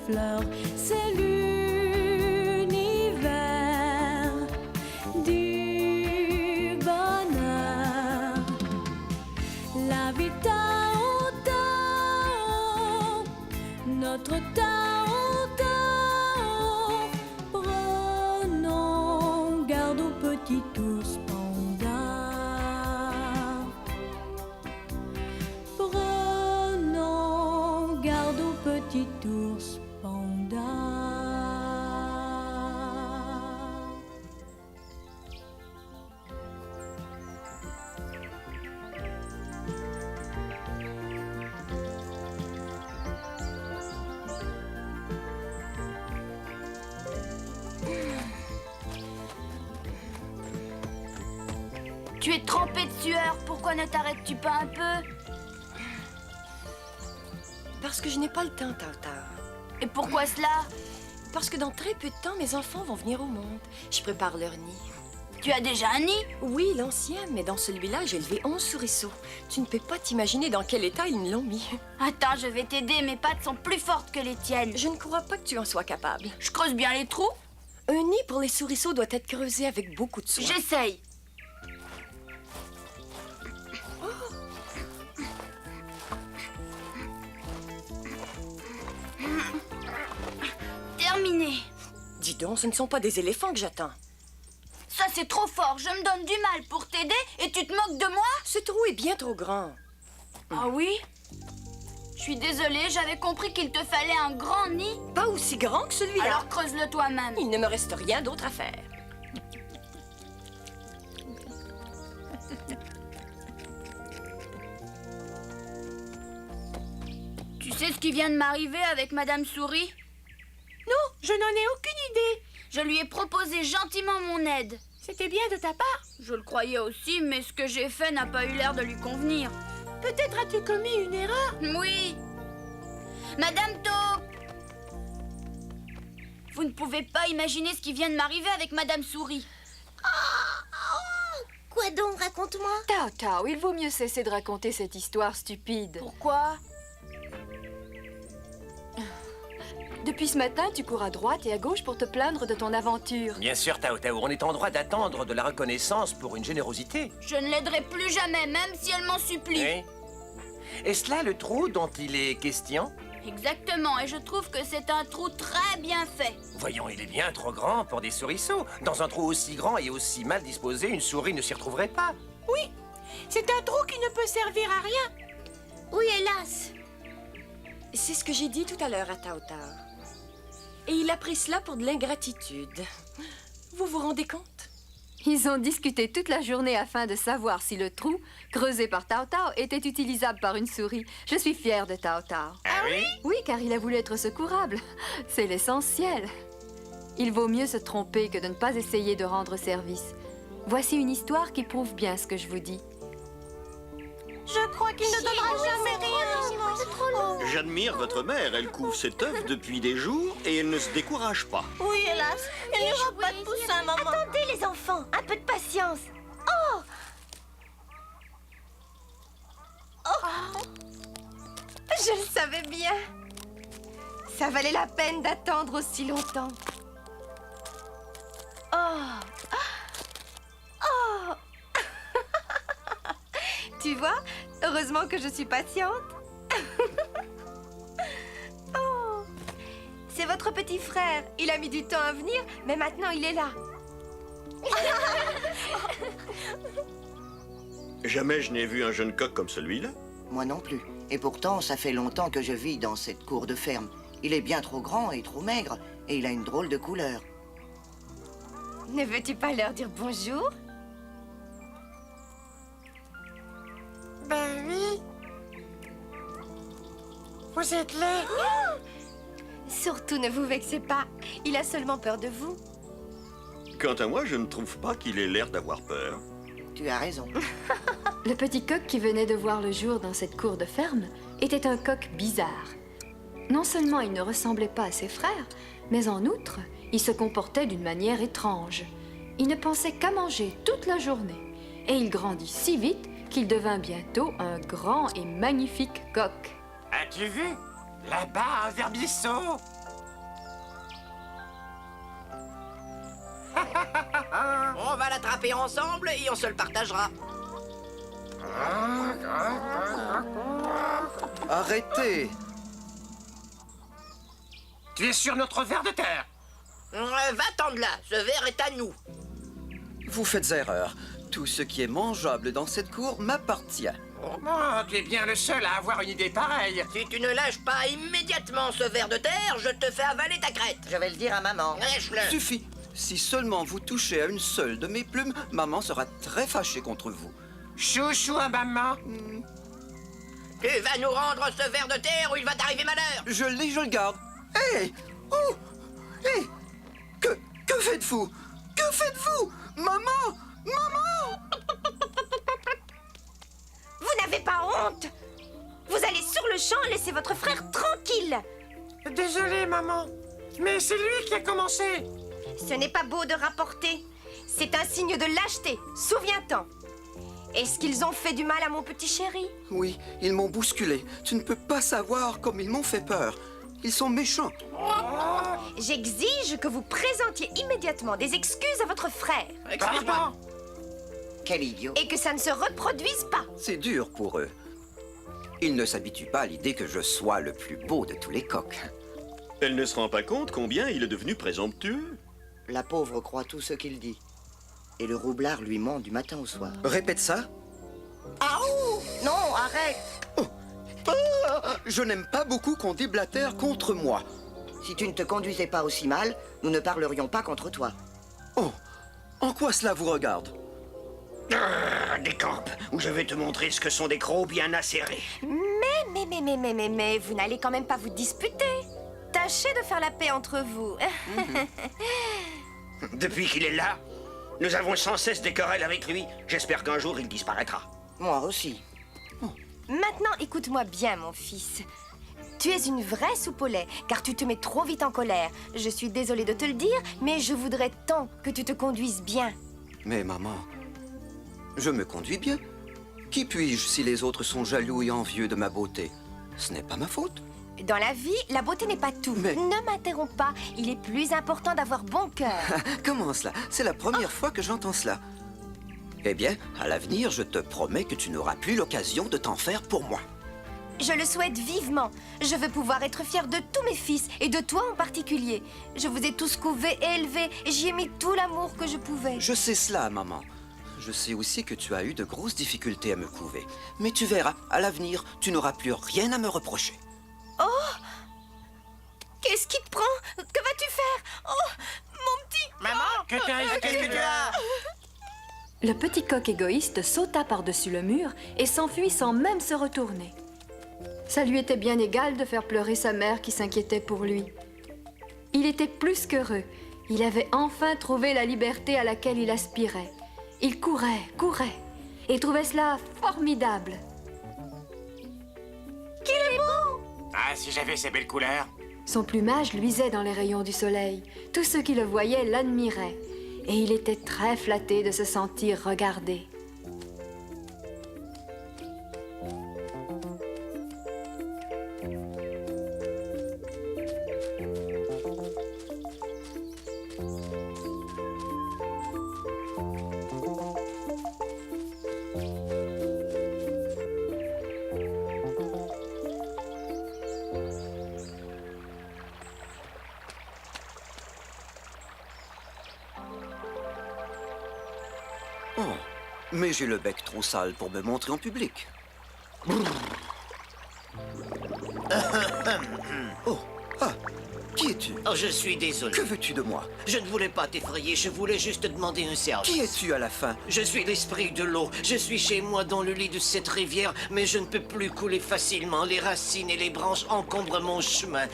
fleurs. C'est l'univers du bonheur. La vie Tao Tao, notre Tao Tao. Prenons garde au petit ours panda. Prenons garde au petit ours panda. Tu es trempé de sueur, pourquoi ne t'arrêtes-tu pas un peu? Parce que je n'ai pas le temps, Tao Tao. Et pourquoi cela? Parce que dans très peu de temps, mes enfants vont venir au monde. Je prépare leur nid. Tu as déjà un nid? Oui, l'ancien, mais dans celui-là, j'ai élevé 11 souriceaux. Tu ne peux pas t'imaginer dans quel état ils me l'ont mis. Attends, je vais t'aider, mes pattes sont plus fortes que les tiennes. Je ne crois pas que tu en sois capable. Je creuse bien les trous. Un nid pour les souriceaux doit être creusé avec beaucoup de soin. J'essaye. Terminé. Dis donc, ce ne sont pas des éléphants que j'attends. Ça, c'est trop fort. Je me donne du mal pour t'aider et tu te moques de moi? Ce trou est bien trop grand. Ah oui? Je suis désolée, j'avais compris qu'il te fallait un grand nid. Pas aussi grand que celui-là. Alors creuse-le toi-même. Il ne me reste rien d'autre à faire. Tu sais ce qui vient de m'arriver avec Madame Souris? Non, je n'en ai aucune idée. Je lui ai proposé gentiment mon aide. C'était bien de ta part. Je le croyais aussi, mais ce que j'ai fait n'a pas eu l'air de lui convenir. Peut-être as-tu commis une erreur. Oui. Madame Taupe, vous ne pouvez pas imaginer ce qui vient de m'arriver avec Madame Souris. Quoi donc, raconte-moi. Tao Tao, il vaut mieux cesser de raconter cette histoire stupide. Pourquoi? Depuis ce matin, tu cours à droite et à gauche pour te plaindre de ton aventure. Bien sûr, Tao Tao, on est en droit d'attendre de la reconnaissance pour une générosité. Je ne l'aiderai plus jamais, même si elle m'en supplie. Oui. Est-ce là le trou dont il est question? Exactement, et je trouve que c'est un trou très bien fait. Voyons, il est bien trop grand pour des souriceaux. Dans un trou aussi grand et aussi mal disposé, une souris ne s'y retrouverait pas. Oui, c'est un trou qui ne peut servir à rien. Oui, hélas. C'est ce que j'ai dit tout à l'heure à Tao Tao. Et il a pris cela pour de l'ingratitude. Vous vous rendez compte? Ils ont discuté toute la journée afin de savoir si le trou, creusé par Tao Tao, était utilisable par une souris. Je suis fière de Tao Tao. Ah oui? Oui, car il a voulu être secourable. C'est l'essentiel. Il vaut mieux se tromper que de ne pas essayer de rendre service. Voici une histoire qui prouve bien ce que je vous dis. Je crois qu'il ne donnera jamais rien. C'est trop long. J'admire votre mère, elle couve cet œuf depuis des jours et elle ne se décourage pas. Oui, hélas, il n'y aura pas de poussin, maman. Attendez, les enfants, un peu de patience. Oh! Je le savais bien. Ça valait la peine d'attendre aussi longtemps. Oh! Oh! Tu vois, heureusement que je suis patiente. Oh! C'est votre petit frère. Il a mis du temps à venir, mais maintenant il est là. Jamais je n'ai vu un jeune coq comme celui-là. Moi non plus. Et pourtant, ça fait longtemps que je vis dans cette cour de ferme. Il est bien trop grand et trop maigre, et il a une drôle de couleur. Ne veux-tu pas leur dire bonjour? Ben oui. Vous êtes laid. Surtout ne vous vexez pas. Il a seulement peur de vous. Quant à moi, je ne trouve pas qu'il ait l'air d'avoir peur. Tu as raison. Le petit coq qui venait de voir le jour dans cette cour de ferme était un coq bizarre. Non seulement il ne ressemblait pas à ses frères, mais en outre, il se comportait d'une manière étrange. Il ne pensait qu'à manger toute la journée. Et il grandit si vite qu'il devint bientôt un grand et magnifique coq. As-tu vu? Là-bas, un vermisseau. payer ensemble et on se le partagera. Arrêtez! Tu es sur notre ver de terre. Va-t'en de là, ce verre est à nous. Vous faites erreur. Tout ce qui est mangeable dans cette cour m'appartient. Oh, tu es bien le seul à avoir une idée pareille. Si tu ne lâches pas immédiatement ce ver de terre, je te fais avaler ta crête. Je vais le dire à maman. Lèche-le. Suffit. Si seulement vous touchez à une seule de mes plumes, maman sera très fâchée contre vous. Chouchou à maman. Tu vas nous rendre ce ver de terre ou il va t'arriver malheur. Je le garde. Hé! Oh! Hé! Que faites-vous? Que faites-vous? Maman! Maman! Vous n'avez pas honte? Vous allez sur le champ laisser votre frère tranquille. Désolé, maman. Mais c'est lui qui a commencé. Ce n'est pas beau de rapporter. C'est un signe de lâcheté. Souviens-t'en. Est-ce qu'ils ont fait du mal à mon petit chéri? Oui, ils m'ont bousculé. Tu ne peux pas savoir comme ils m'ont fait peur. Ils sont méchants. J'exige que vous présentiez immédiatement des excuses à votre frère. Pardon. Quel idiot. Et que ça ne se reproduise pas. C'est dur pour eux. Ils ne s'habituent pas à l'idée que je sois le plus beau de tous les coqs. Elle ne se rend pas compte combien il est devenu présomptueux. La pauvre croit tout ce qu'il dit. Et le roublard lui ment du matin au soir. Répète ça. Non, arrête. Je n'aime pas beaucoup qu'on déblatère contre moi. Si tu ne te conduisais pas aussi mal, nous ne parlerions pas contre toi. Oh, en quoi cela vous regarde? Décampe, ou je vais te montrer ce que sont des crocs bien acérés. Mais, vous n'allez quand même pas vous disputer. Tâchez de faire la paix entre vous. Depuis qu'il est là, nous avons sans cesse des querelles avec lui. J'espère qu'un jour il disparaîtra. Moi aussi. Maintenant, écoute-moi bien, mon fils. Tu es une vraie soupe au lait, car tu te mets trop vite en colère. Je suis désolée de te le dire, mais je voudrais tant que tu te conduises bien. Mais maman, je me conduis bien. Qui puis-je si les autres sont jaloux et envieux de ma beauté? Ce n'est pas ma faute. Dans la vie, la beauté n'est pas tout. Mais- Ne m'interromps pas, il est plus important d'avoir bon cœur. Comment cela? C'est la première fois que j'entends cela. Eh bien, à l'avenir, je te promets que tu n'auras plus l'occasion de t'en faire pour moi. Je le souhaite vivement. Je veux pouvoir être fière de tous mes fils et de toi en particulier. Je vous ai tous couvés et élevés et j'y ai mis tout l'amour que je pouvais. Je sais cela, maman. Je sais aussi que tu as eu de grosses difficultés à me couver. Mais tu verras, à l'avenir, tu n'auras plus rien à me reprocher. Qu'est-ce qui te prend? Que vas-tu faire? Oh, mon petit... Maman, qu'est-ce que tu as? Le petit coq égoïste sauta par-dessus le mur et s'enfuit sans même se retourner. Ça lui était bien égal de faire pleurer sa mère qui s'inquiétait pour lui. Il était plus qu'heureux. Il avait enfin trouvé la liberté à laquelle il aspirait. Il courait, et trouvait cela formidable. Ah, si j'avais ces belles couleurs. Son plumage luisait dans les rayons du soleil. Tous ceux qui le voyaient l'admiraient. Et il était très flatté de se sentir regardé. Oh, mais j'ai le bec trop sale pour me montrer en public. Oh, ah, qui es-tu? Oh, je suis désolé. Que veux-tu de moi? Je ne voulais pas t'effrayer, je voulais juste te demander un service. Qui es-tu à la fin? Je suis l'esprit de l'eau. Je suis chez moi dans le lit de cette rivière, mais je ne peux plus couler facilement. Les racines et les branches encombrent mon chemin.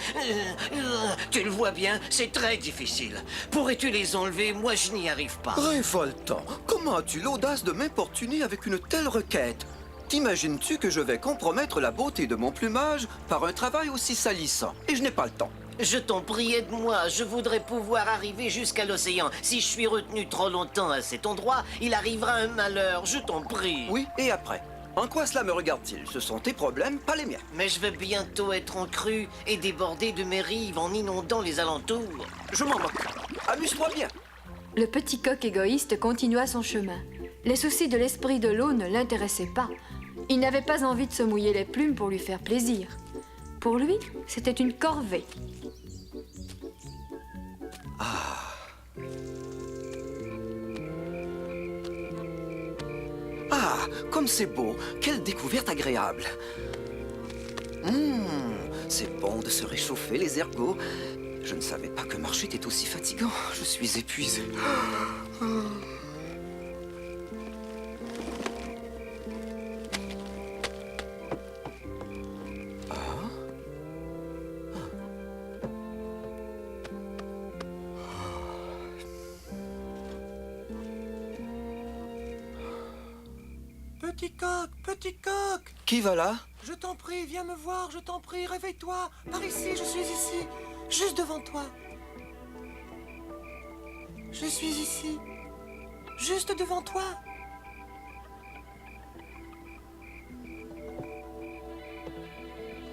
Tu le vois bien, c'est très difficile. Pourrais-tu les enlever? Moi, je n'y arrive pas. Révoltant! Comment as-tu l'audace de m'importuner avec une telle requête? T'imagines-tu que je vais compromettre la beauté de mon plumage par un travail aussi salissant? Et je n'ai pas le temps. Je t'en prie, aide-moi. Je voudrais pouvoir arriver jusqu'à l'océan. Si je suis retenu trop longtemps à cet endroit, il arrivera un malheur. Je t'en prie. Oui, et après? En quoi cela me regarde-t-il? Ce sont tes problèmes, pas les miens. Mais je vais bientôt être en crue et déborder de mes rives en inondant les alentours. Je m'en moque. Amuse-toi bien. Le petit coq égoïste continua son chemin. Les soucis de l'esprit de l'eau ne l'intéressaient pas. Il n'avait pas envie de se mouiller les plumes pour lui faire plaisir. Pour lui, c'était une corvée. Ah, comme c'est beau. Quelle découverte agréable. C'est bon de se réchauffer, les ergots. Je ne savais pas que marcher était aussi fatigant. Je suis épuisé. Petit coq, petit coq! Qui va là? Je t'en prie, viens me voir, je t'en prie, réveille-toi. Par ici, je suis ici, juste devant toi. Je suis ici, juste devant toi.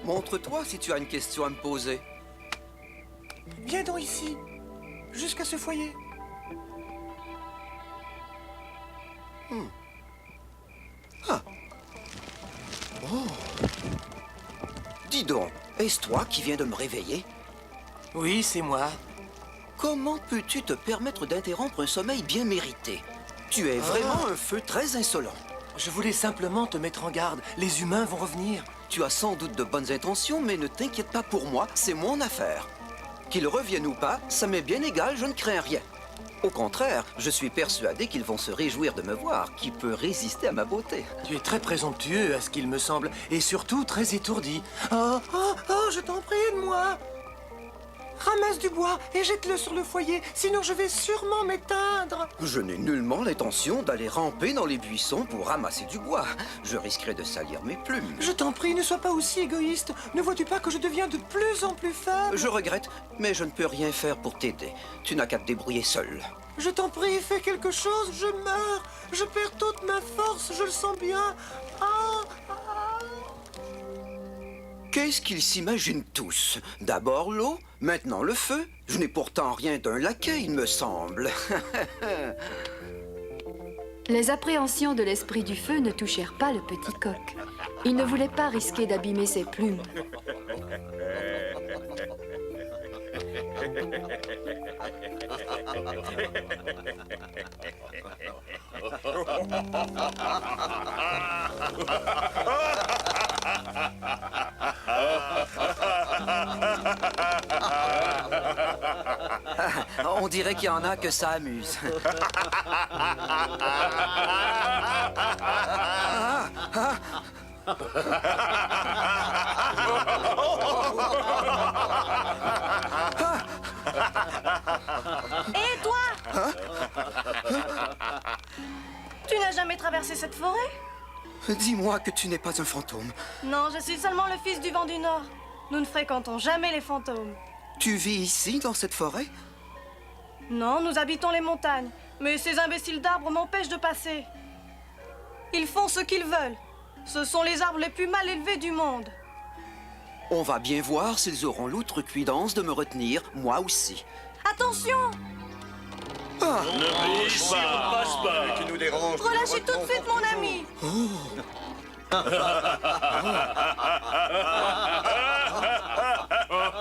Montre-toi si tu as une question à me poser. Viens donc ici, jusqu'à ce foyer. Oh. Dis donc, est-ce toi qui viens de me réveiller? Oui, c'est moi. Comment peux-tu te permettre d'interrompre un sommeil bien mérité? Tu es vraiment un feu très insolent. Je voulais simplement te mettre en garde. Les humains vont revenir. Tu as sans doute de bonnes intentions, mais ne t'inquiète pas pour moi, c'est mon affaire. Qu'ils reviennent ou pas, ça m'est bien égal, je ne crains rien. Au contraire, je suis persuadé qu'ils vont se réjouir de me voir. Qui peut résister à ma beauté? Tu es très présomptueux, à ce qu'il me semble, et surtout très étourdi. Oh, je t'en prie, aide-moi. Ramasse du bois et jette-le sur le foyer, sinon je vais sûrement m'éteindre. Je n'ai nullement l'intention d'aller ramper dans les buissons pour ramasser du bois. Je risquerais de salir mes plumes. Je t'en prie, ne sois pas aussi égoïste. Ne vois-tu pas que je deviens de plus en plus faible? Je regrette, mais je ne peux rien faire pour t'aider. Tu n'as qu'à te débrouiller seul. Je t'en prie, fais quelque chose, je meurs. Je perds toute ma force, je le sens bien. Qu'est-ce qu'ils s'imaginent tous? D'abord l'eau, maintenant le feu. Je n'ai pourtant rien d'un laquais, il me semble. Les appréhensions de l'esprit du feu ne touchèrent pas le petit coq. Il ne voulait pas risquer d'abîmer ses plumes. On dirait qu'il y en a que ça amuse. Et toi? Tu n'as jamais traversé cette forêt? Dis-moi que tu n'es pas un fantôme. Non, je suis seulement le fils du vent du Nord. Nous ne fréquentons jamais les fantômes. Tu vis ici, dans cette forêt? Non, nous habitons les montagnes. Mais ces imbéciles d'arbres m'empêchent de passer. Ils font ce qu'ils veulent. Ce sont les arbres les plus mal élevés du monde. On va bien voir s'ils auront l'outrecuidance de me retenir, moi aussi. Attention! Ne bouge pas, passe pas. Tu nous déranges. Relâchez tout de suite mon ami.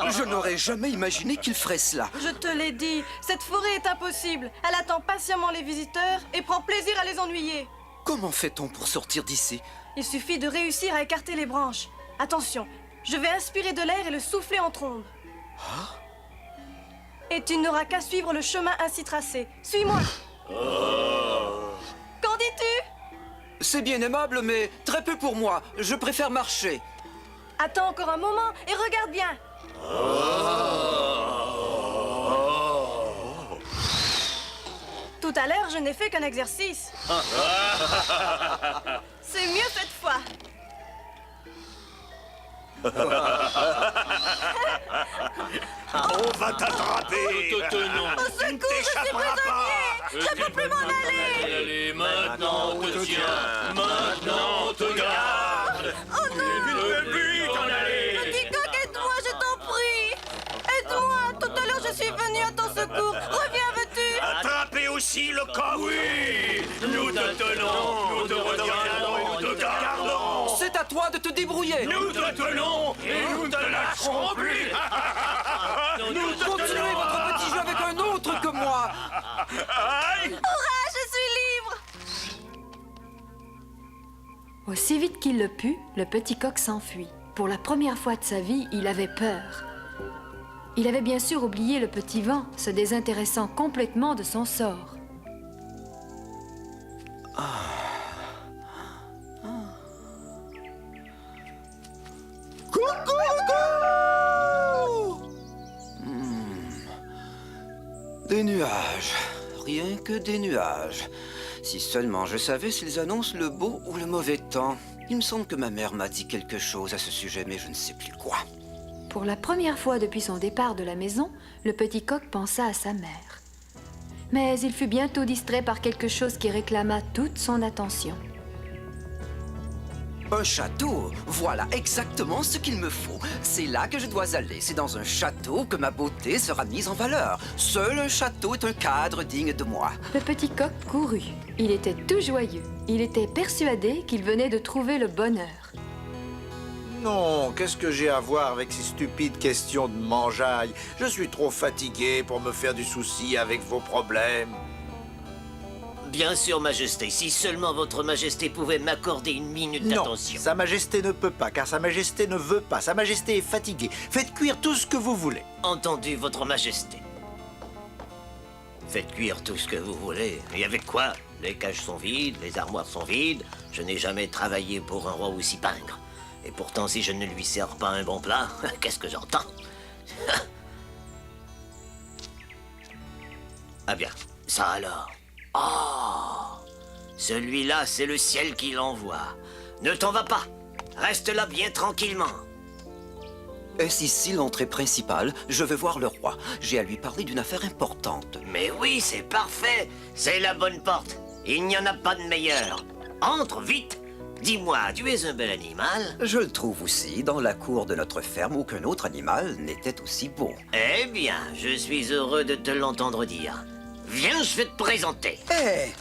Je n'aurais jamais imaginé qu'il ferait cela. Je te l'ai dit, cette forêt est impossible. Elle attend patiemment les visiteurs et prend plaisir à les ennuyer. Comment fait-on pour sortir d'ici? Il suffit de réussir à écarter les branches. Attention, je vais inspirer de l'air et le souffler en trombe. Et tu n'auras qu'à suivre le chemin ainsi tracé. Suis-moi. Qu'en dis-tu? C'est bien aimable, mais très peu pour moi. Je préfère marcher. Attends encore un moment et regarde bien. Tout à l'heure, je n'ai fait qu'un exercice. C'est mieux cette fois. On va t'attraper. Au secours, je suis prisonnier. Je ne peux plus m'en aller. Allez, maintenant on te tient. Maintenant on te garde. Oh non. Tu ne peux plus t'en aller. Petit coq, aide-moi, je t'en prie. Aide-moi. Tout à l'heure, je suis venu à ton secours. Reviens, veux-tu? Attrapé au voici le coq. Oui, nous te tenons, nous te retiendrons et nous te gardons. C'est à toi de te débrouiller. Nous te tenons et nous ne te lâcherons plus. Continuez votre petit jeu avec un autre que moi. Hurrah, je suis libre! Aussi vite qu'il le put, le petit coq s'enfuit. Pour la première fois de sa vie, il avait peur. Il avait bien sûr oublié le petit vent, se désintéressant complètement de son sort. Des nuages. Rien que des nuages. Si seulement je savais s'ils annoncent le beau ou le mauvais temps. Il me semble que ma mère m'a dit quelque chose à ce sujet, mais je ne sais plus quoi. Pour la première fois depuis son départ de la maison, le petit coq pensa à sa mère. Mais il fut bientôt distrait par quelque chose qui réclama toute son attention. Un château, voilà exactement ce qu'il me faut. C'est là que je dois aller. C'est dans un château que ma beauté sera mise en valeur. Seul un château est un cadre digne de moi. Le petit coq courut. Il était tout joyeux. Il était persuadé qu'il venait de trouver le bonheur. Non, qu'est-ce que j'ai à voir avec ces stupides questions de mangeaille? Je suis trop fatigué pour me faire du souci avec vos problèmes. Bien sûr, Majesté, si seulement votre Majesté pouvait m'accorder une minute d'attention. Non, Sa Majesté ne peut pas, car Sa Majesté ne veut pas. Sa Majesté est fatiguée. Faites cuire tout ce que vous voulez. Entendu, votre Majesté. Faites cuire tout ce que vous voulez. Et avec quoi? Les cages sont vides, les armoires sont vides. Je n'ai jamais travaillé pour un roi aussi pingre. Et pourtant, si je ne lui sers pas un bon plat, qu'est-ce que j'entends? Ah bien, ça alors. Oh! Celui-là, c'est le ciel qui l'envoie. Ne t'en va pas. Reste là bien tranquillement. Est-ce ici l'entrée principale? Je veux voir le roi. J'ai à lui parler d'une affaire importante. Mais oui, c'est parfait. C'est la bonne porte. Il n'y en a pas de meilleure. Entre, vite. Dis-moi, tu es un bel animal? Je le trouve aussi dans la cour de notre ferme. Aucun autre animal n'était aussi beau. Eh bien, je suis heureux de te l'entendre dire. Viens, je vais te présenter. Hé!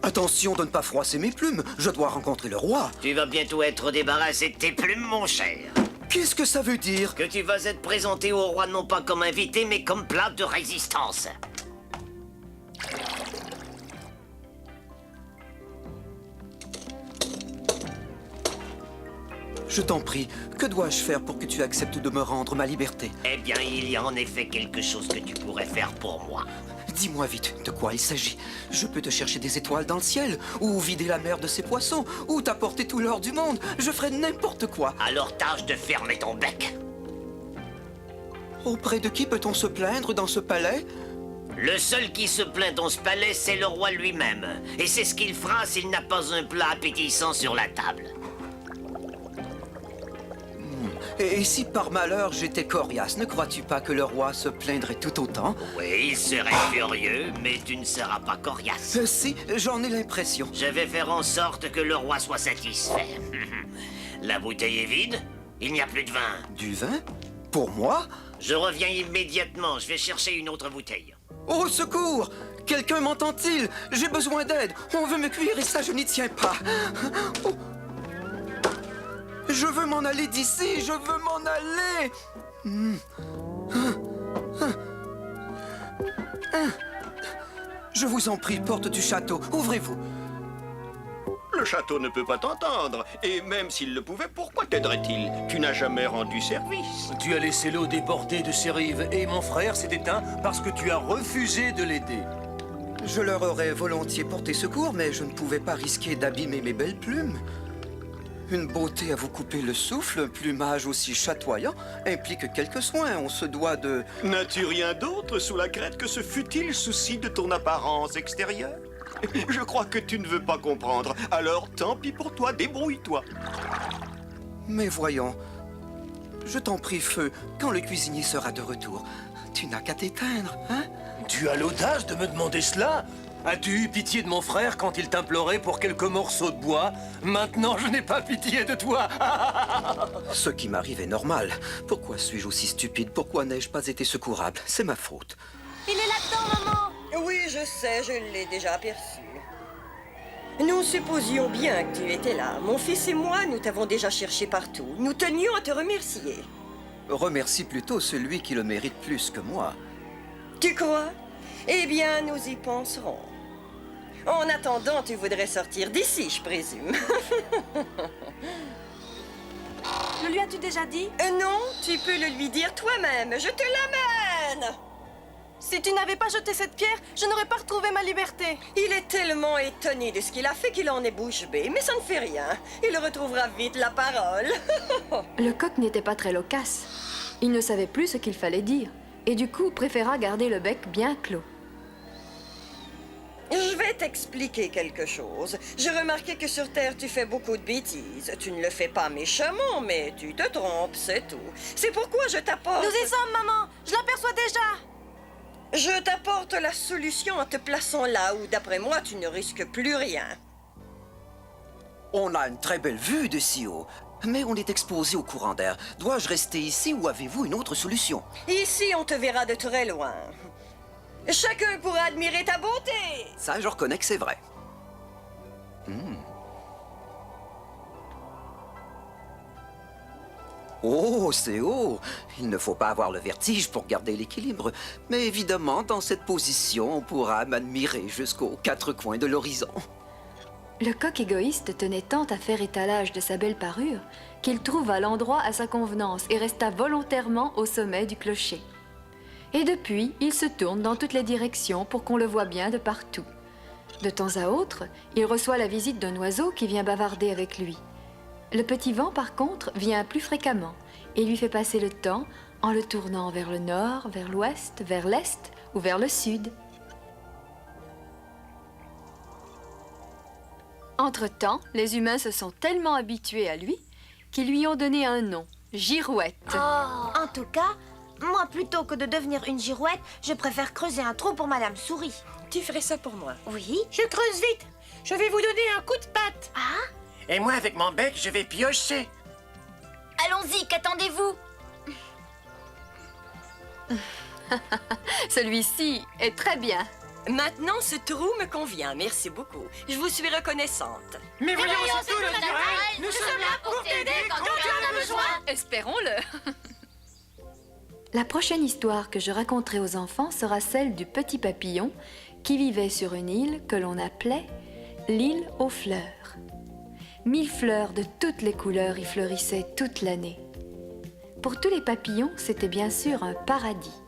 Attention de ne pas froisser mes plumes. Je dois rencontrer le roi. Tu vas bientôt être débarrassé de tes plumes, mon cher. Qu'est-ce que ça veut dire? Que tu vas être présenté au roi non pas comme invité, mais comme plat de résistance. Je t'en prie, que dois-je faire pour que tu acceptes de me rendre ma liberté? Eh bien, il y a en effet quelque chose que tu pourrais faire pour moi. Dis-moi vite, de quoi il s'agit? Je peux te chercher des étoiles dans le ciel, ou vider la mer de ses poissons, ou t'apporter tout l'or du monde. Je ferai n'importe quoi. Alors tâche de fermer ton bec. Auprès de qui peut-on se plaindre dans ce palais? Le seul qui se plaint dans ce palais, c'est le roi lui-même. Et c'est ce qu'il fera s'il n'a pas un plat appétissant sur la table. Et si par malheur j'étais coriace, ne crois-tu pas que le roi se plaindrait tout autant? Oui, il serait furieux, mais tu ne seras pas coriace. Si, j'en ai l'impression. Je vais faire en sorte que le roi soit satisfait. La bouteille est vide, il n'y a plus de vin. Du vin? Pour moi? Je reviens immédiatement, je vais chercher une autre bouteille. Au secours! Quelqu'un m'entend-il? J'ai besoin d'aide. On veut me cuire et ça, je n'y tiens pas. Oh. Je veux m'en aller d'ici, je veux m'en aller. Je vous en prie, porte du château, ouvrez-vous. Le château ne peut pas t'entendre. Et même s'il le pouvait, pourquoi t'aiderait-il? Tu n'as jamais rendu service. Tu as laissé l'eau déborder de ses rives et mon frère s'est éteint parce que tu as refusé de l'aider. Je leur aurais volontiers porté secours, mais je ne pouvais pas risquer d'abîmer mes belles plumes. Une beauté à vous couper le souffle, un plumage aussi chatoyant, implique quelques soins. On se doit de... N'as-tu rien d'autre sous la crête que ce futile souci de ton apparence extérieure? Je crois que tu ne veux pas comprendre. Alors tant pis pour toi, débrouille-toi. Mais voyons, je t'en prie, Feu, quand le cuisinier sera de retour, tu n'as qu'à t'éteindre, hein? Tu as l'audace de me demander cela? As-tu eu pitié de mon frère quand il t'implorait pour quelques morceaux de bois? Maintenant, je n'ai pas pitié de toi. Ce qui m'arrive est normal. Pourquoi suis-je aussi stupide? Pourquoi n'ai-je pas été secourable? C'est ma faute. Il est là-dedans, maman! Oui, je sais, je l'ai déjà aperçu. Nous supposions bien que tu étais là. Mon fils et moi, nous t'avons déjà cherché partout. Nous tenions à te remercier. Remercie plutôt celui qui le mérite plus que moi. Tu crois? Eh bien, nous y penserons. En attendant, tu voudrais sortir d'ici, je présume. Le lui as-tu déjà dit? Non, tu peux le lui dire toi-même. Je te l'amène! Si tu n'avais pas jeté cette pierre, je n'aurais pas retrouvé ma liberté. Il est tellement étonné de ce qu'il a fait qu'il en est bouche bée, mais ça ne fait rien. Il retrouvera vite la parole. Le coq n'était pas très loquace. Il ne savait plus ce qu'il fallait dire, et du coup préféra garder le bec bien clos. Je vais t'expliquer quelque chose. J'ai remarqué que sur Terre, tu fais beaucoup de bêtises. Tu ne le fais pas méchamment, mais tu te trompes, c'est tout. C'est pourquoi je t'apporte... Nous y sommes, maman. Je l'aperçois déjà. Je t'apporte la solution en te plaçant là où, d'après moi, tu ne risques plus rien. On a une très belle vue de si haut, mais on est exposé au courant d'air. Dois-je rester ici ou avez-vous une autre solution? Ici, on te verra de très loin. Chacun pourra admirer ta beauté. Ça, je reconnais que c'est vrai. Oh, c'est haut! Il ne faut pas avoir le vertige pour garder l'équilibre. Mais évidemment, dans cette position, on pourra m'admirer jusqu'aux quatre coins de l'horizon. Le coq égoïste tenait tant à faire étalage de sa belle parure qu'il trouva l'endroit à sa convenance et resta volontairement au sommet du clocher. Et depuis, il se tourne dans toutes les directions pour qu'on le voie bien de partout. De temps à autre, il reçoit la visite d'un oiseau qui vient bavarder avec lui. Le petit vent, par contre, vient plus fréquemment et lui fait passer le temps en le tournant vers le nord, vers l'ouest, vers l'est ou vers le sud. Entre-temps, les humains se sont tellement habitués à lui qu'ils lui ont donné un nom, Girouette. En tout cas, moi, plutôt que de devenir une girouette, je préfère creuser un trou pour Madame Souris. Tu ferais ça pour moi? Oui. Je creuse vite. Je vais vous donner un coup de patte. Ah? Et moi, avec mon bec, je vais piocher. Allons-y, qu'attendez-vous? Celui-ci est très bien. Maintenant, ce trou me convient. Merci beaucoup. Je vous suis reconnaissante. Mais voyons, c'est tout naturel. Nous sommes là pour t'aider quand tu en as besoin. Espérons-le. La prochaine histoire que je raconterai aux enfants sera celle du petit papillon qui vivait sur une île que l'on appelait l'île aux fleurs. 1000 fleurs de toutes les couleurs y fleurissaient toute l'année. Pour tous les papillons, c'était bien sûr un paradis.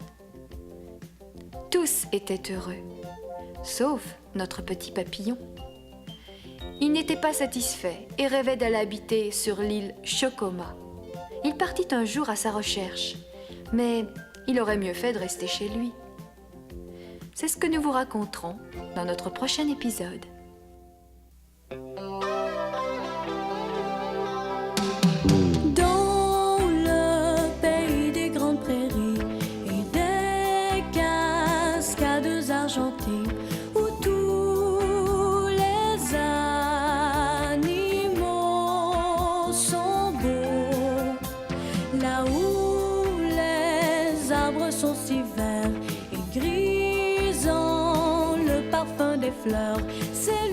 Tous étaient heureux, sauf notre petit papillon. Il n'était pas satisfait et rêvait d'aller habiter sur l'île Chocoma. Il partit un jour à sa recherche, mais il aurait mieux fait de rester chez lui. C'est ce que nous vous raconterons dans notre prochain épisode. Dans le pays des grandes prairies et des cascades argentées, où tous les animaux sont beaux, là où les arbres sont si verts et grisants, le parfum des fleurs, c'est